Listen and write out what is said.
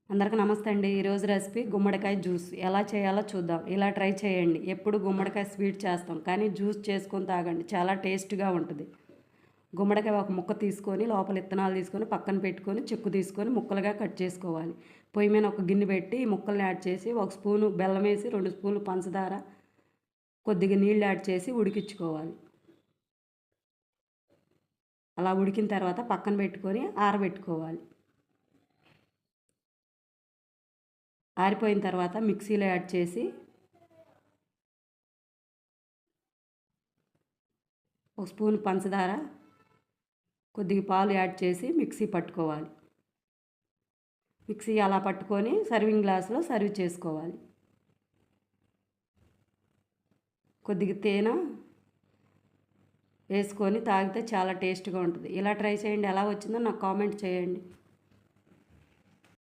అందరికీ నమస్తే అండి. ఈరోజు రెసిపీ గుమ్మడికాయ జ్యూస్ ఎలా చేయాలో చూద్దాం. ఇలా ట్రై చేయండి. ఎప్పుడు గుమ్మడికాయ స్వీట్ చేస్తాం, కానీ జ్యూస్ చేసుకొని తాగండి, చాలా టేస్ట్గా ఉంటుంది. గుమ్మడికాయ ఒక ముక్క తీసుకొని లోపల విత్తనాలు తీసుకొని పక్కన పెట్టుకొని చెక్కు తీసుకొని ముక్కలుగా కట్ చేసుకోవాలి. పొయ్యి మీద ఒక గిన్నె పెట్టి ఈ ముక్కల్ని యాడ్ చేసి ఒక స్పూను బెల్లం వేసి 2 స్పూన్లు పంచదార కొద్దిగా నీళ్ళు యాడ్ చేసి ఉడికించుకోవాలి. అలా ఉడికిన తర్వాత పక్కన పెట్టుకొని ఆరబెట్టుకోవాలి. ఆరిపోయిన తర్వాత మిక్సీలో యాడ్ చేసి ఒక స్పూన్ పంచదార కొద్దిగా పాలు యాడ్ చేసి మిక్సీ పట్టుకోవాలి. మిక్సీ అలా పట్టుకొని సర్వింగ్ గ్లాసులో సర్వ్ చేసుకోవాలి. కొద్దిగా తేనె వేసుకొని తాగితే చాలా టేస్ట్గా ఉంటుంది. ఇలా ట్రై చేయండి. ఎలా వచ్చిందో నాకు కామెంట్ చేయండి.